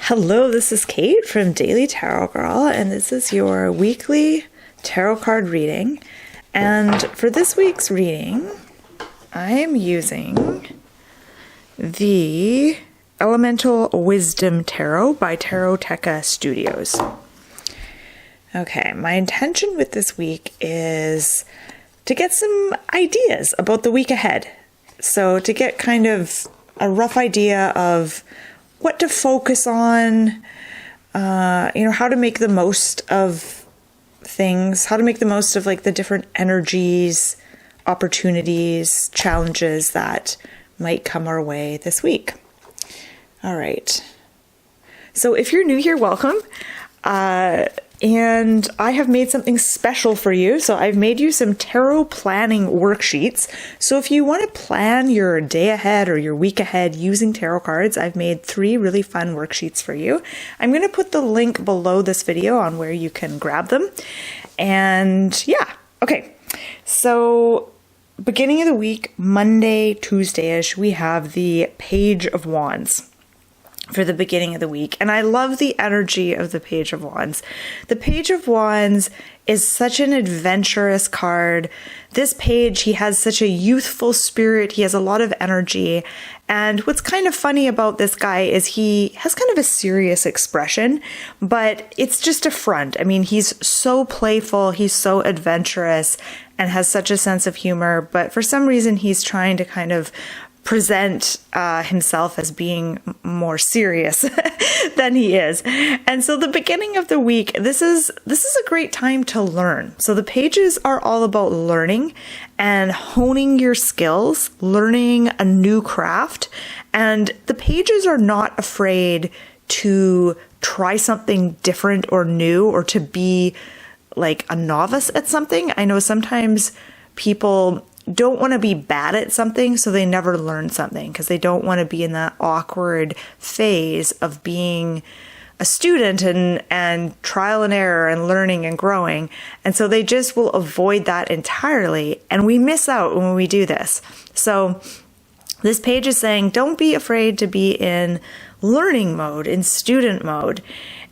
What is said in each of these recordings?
Hello, this is Kate from Daily Tarot Girl, and this is your weekly tarot card reading. And for this week's reading, I am using the Elemental Wisdom Tarot by Taroteca Studios. Okay, my intention with this week is to get some ideas about the week ahead. So to get kind of a rough idea of what to focus on, how to make the most of things, how to make the most of like the different energies, opportunities, challenges that might come our way this week. All right. So if you're new here, welcome. And I have made something special for you. So I've made you some tarot planning worksheets. So if you want to plan your day ahead or your week ahead using tarot cards, I've made 3 really fun worksheets for you. I'm going to put the link below this video on where you can grab them. And yeah, okay. So beginning of the week, Monday, Tuesday-ish, we have the Page of Wands for the beginning of the week. And I love the energy of the Page of Wands. The Page of Wands is such an adventurous card. This page, he has such a youthful spirit. He has a lot of energy. And what's kind of funny about this guy is he has kind of a serious expression, but it's just a front. I mean, he's so playful. He's so adventurous and has such a sense of humor. But for some reason, he's trying to kind of present himself as being more serious than he is. And so the beginning of the week, this is a great time to learn. So the pages are all about learning and honing your skills, learning a new craft. And the pages are not afraid to try something different or new or to be like a novice at something. I know sometimes people don't want to be bad at something, so they never learn something because they don't want to be in that awkward phase of being a student and trial and error and learning and growing. And so they just will avoid that entirely. And we miss out when we do this. So this page is saying, don't be afraid to be in learning mode, in student mode,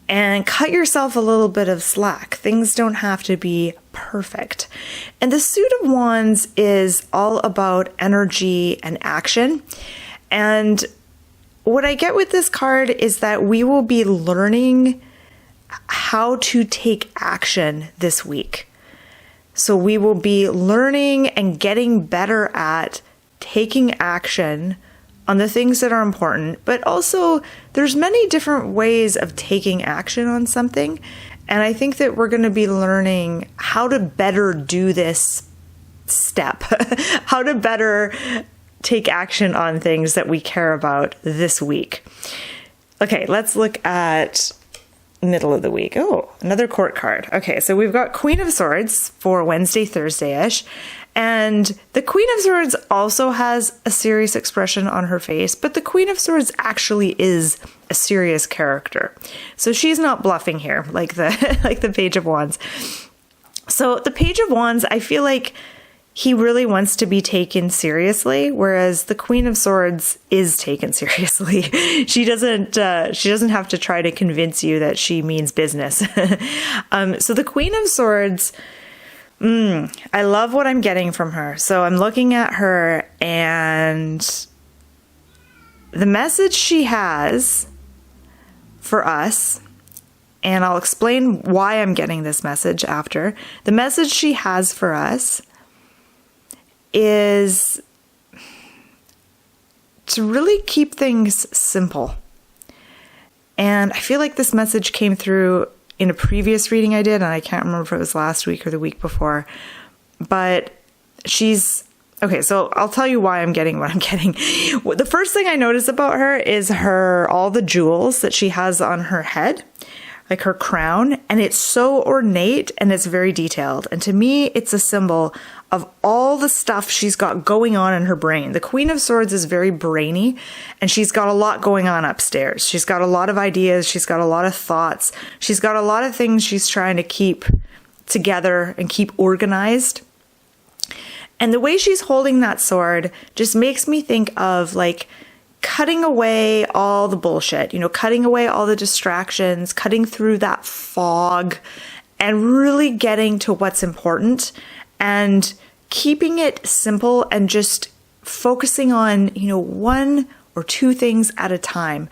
and cut yourself a little bit of slack. Things don't have to be perfect. And the Suit of Wands is all about energy and action. And what I get with this card is that we will be learning how to take action this week. So we will be learning and getting better at taking action on the things that are important, but also there's many different ways of taking action on something. And I think that we're going to be learning how to better do this step, how to better take action on things that we care about this week. Okay, let's look at middle of the week. Oh, another court card. Okay, so we've got Queen of Swords for Wednesday, Thursday-ish. And the Queen of Swords also has a serious expression on her face, but the Queen of Swords actually is a serious character. So she's not bluffing here like the Page of Wands. So the Page of Wands, I feel like he really wants to be taken seriously, whereas the Queen of Swords is taken seriously. She doesn't have to try to convince you that she means business. So the Queen of Swords, I love what I'm getting from her. So I'm looking at her and the message she has for us, and I'll explain why I'm getting this message after. The message she has for us is to really keep things simple. And I feel like this message came through in a previous reading I did, and I can't remember if it was last week or the week before, but okay, so I'll tell you why I'm getting what I'm getting. The first thing I notice about her is all the jewels that she has on her head, like her crown, and it's so ornate and it's very detailed. And to me, it's a symbol of all the stuff she's got going on in her brain. The Queen of Swords is very brainy, and she's got a lot going on upstairs. She's got a lot of ideas. She's got a lot of thoughts. She's got a lot of things she's trying to keep together and keep organized. And the way she's holding that sword just makes me think of like cutting away all the bullshit, cutting away all the distractions, cutting through that fog, and really getting to what's important and keeping it simple and just focusing on, one or two things at a time.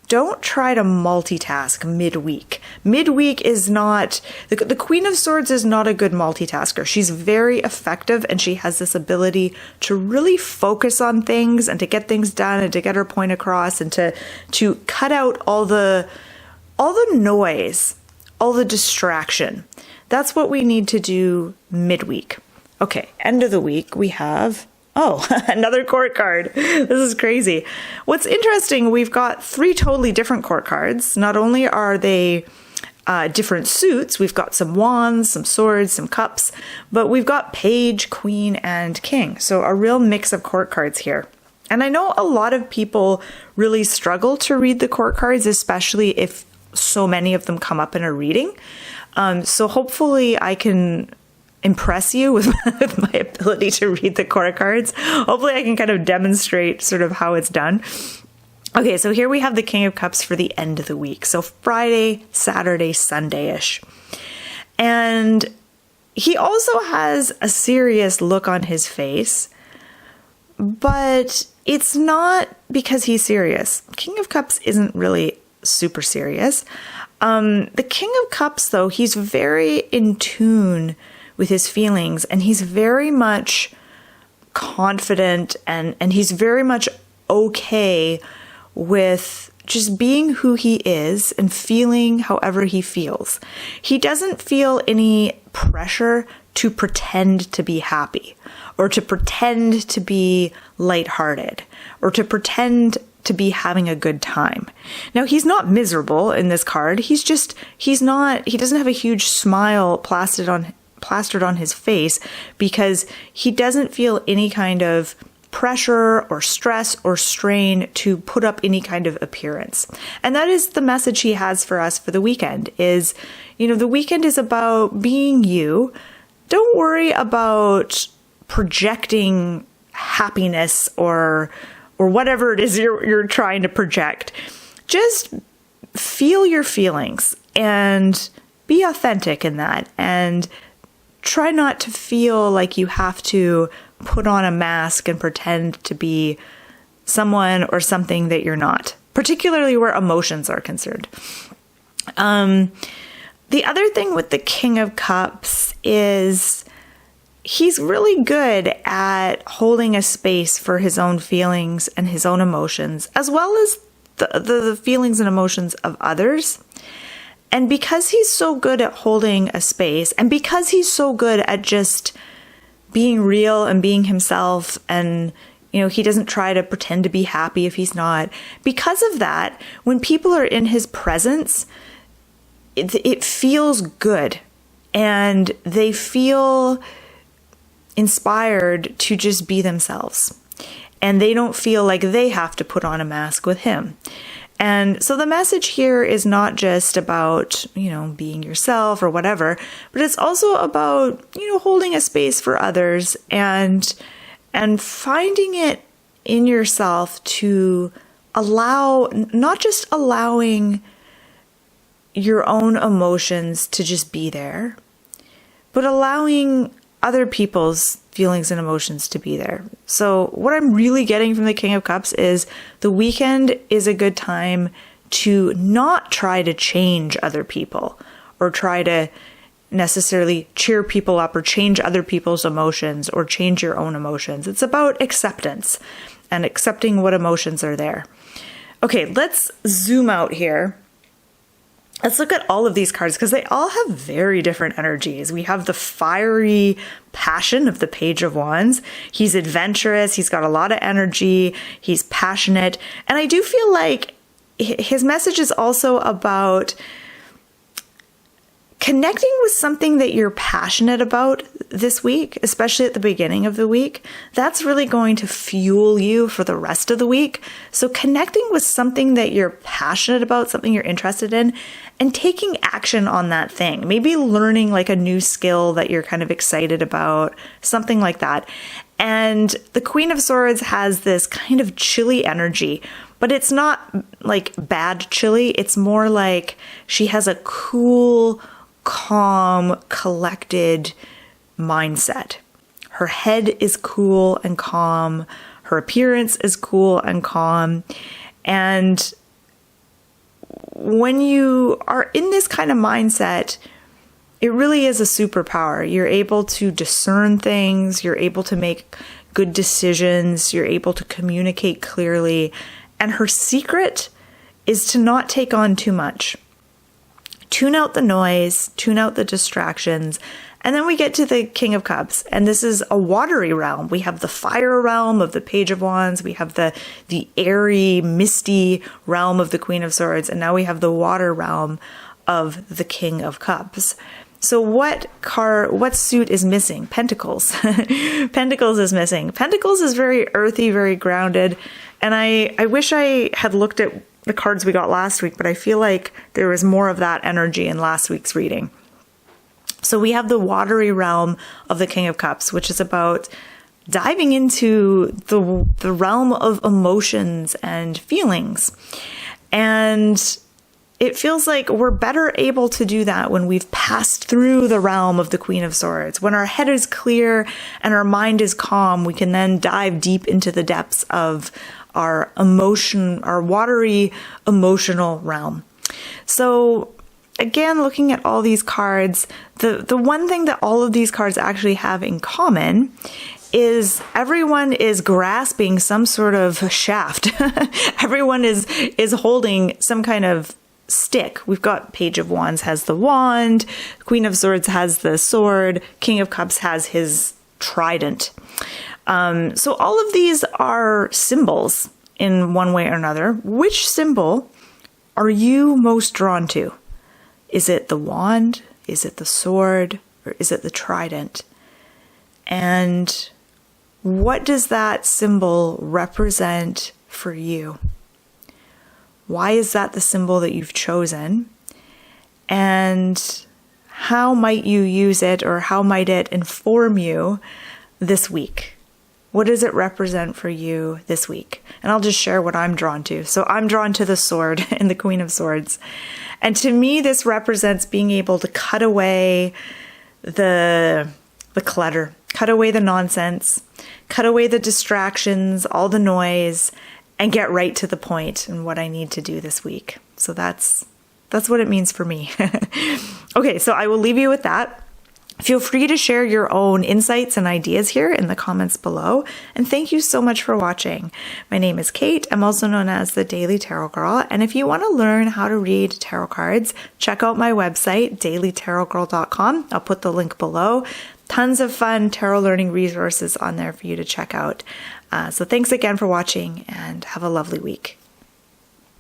Don't try to multitask midweek. Midweek is not, the Queen of Swords is not a good multitasker. She's very effective and she has this ability to really focus on things and to get things done and to get her point across and to cut out all the noise, all the distraction. That's what we need to do midweek. Okay, end of the week, we have, another court card. This is crazy. What's interesting, we've got 3 totally different court cards. Not only are they different suits, we've got some wands, some swords, some cups, but we've got page, queen, and king. So a real mix of court cards here. And I know a lot of people really struggle to read the court cards, especially if so many of them come up in a reading. So hopefully I can impress you with my ability to read the court cards. Hopefully I can kind of demonstrate sort of how it's done. Okay, so here we have the King of Cups for the end of the week. So Friday, Saturday, Sunday-ish. And he also has a serious look on his face, but it's not because he's serious. King of Cups isn't really super serious. The King of Cups, though, he's very in tune with his feelings, and he's very much confident and he's very much okay with just being who he is and feeling however he feels. He doesn't feel any pressure to pretend to be happy or to pretend to be lighthearted or to pretend to be having a good time. Now, he's not miserable in this card. He doesn't have a huge smile plastered on his face because he doesn't feel any kind of pressure or stress or strain to put up any kind of appearance. And that is the message he has for us for the weekend is, the weekend is about being you. Don't worry about projecting happiness or whatever it is you're trying to project. Just feel your feelings and be authentic in that, and try not to feel like you have to put on a mask and pretend to be someone or something that you're not, particularly where emotions are concerned. The other thing with the King of Cups is he's really good at holding a space for his own feelings and his own emotions, as well as the feelings and emotions of others. And because he's so good at holding a space, and because he's so good at just being real and being himself, and he doesn't try to pretend to be happy if he's not, because of that, when people are in his presence, it feels good and they feel inspired to just be themselves, and they don't feel like they have to put on a mask with him. And so the message here is not just about, being yourself or whatever, but it's also about, holding a space for others and finding it in yourself to not just allowing your own emotions to just be there, but allowing other people's feelings and emotions to be there. So what I'm really getting from the King of Cups is the weekend is a good time to not try to change other people or try to necessarily cheer people up or change other people's emotions or change your own emotions. It's about acceptance and accepting what emotions are there. Okay, let's zoom out here. Let's look at all of these cards because they all have very different energies. We have the fiery passion of the Page of Wands. He's adventurous. He's got a lot of energy. He's passionate. And I do feel like his message is also about connecting with something that you're passionate about this week, especially at the beginning of the week. That's really going to fuel you for the rest of the week. So connecting with something that you're passionate about, something you're interested in, and taking action on that thing. Maybe learning like a new skill that you're kind of excited about, something like that. And the Queen of Swords has this kind of chilly energy, but it's not like bad chilly. It's more like she has a cool, calm, collected mindset. Her head is cool and calm. Her appearance is cool and calm. And when you are in this kind of mindset, it really is a superpower. You're able to discern things. You're able to make good decisions. You're able to communicate clearly. And her secret is to not take on too much. Tune out the noise, tune out the distractions. And then we get to the King of Cups. And this is a watery realm. We have the fire realm of the Page of Wands. We have the airy, misty realm of the Queen of Swords. And now we have the water realm of the King of Cups. So what suit is missing? Pentacles. Pentacles is missing. Pentacles is very earthy, very grounded. And I wish I had looked at the cards we got last week, but I feel like there was more of that energy in last week's reading. So we have the watery realm of the King of Cups, which is about diving into the realm of emotions and feelings. And it feels like we're better able to do that when we've passed through the realm of the Queen of Swords. When our head is clear and our mind is calm, we can then dive deep into the depths of our watery emotional realm. So again, looking at all these cards, the one thing that all of these cards actually have in common is everyone is grasping some sort of shaft. Everyone is holding some kind of stick. We've got Page of Wands has the wand, Queen of Swords has the sword, King of Cups has his trident. So all of these are symbols in one way or another. Which symbol are you most drawn to? Is it the wand? Is it the sword? Or is it the trident? And what does that symbol represent for you? Why is that the symbol that you've chosen? And how might you use it, or how might it inform you this week? What does it represent for you this week? And I'll just share what I'm drawn to. So I'm drawn to the sword in the Queen of Swords. And to me, this represents being able to cut away the clutter, cut away the nonsense, cut away the distractions, all the noise, and get right to the point and what I need to do this week. So that's what it means for me. Okay, so I will leave you with that. Feel free to share your own insights and ideas here in the comments below. And thank you so much for watching. My name is Kate. I'm also known as the Daily Tarot Girl. And if you want to learn how to read tarot cards, check out my website, dailytarotgirl.com. I'll put the link below. Tons of fun tarot learning resources on there for you to check out. So thanks again for watching, and have a lovely week.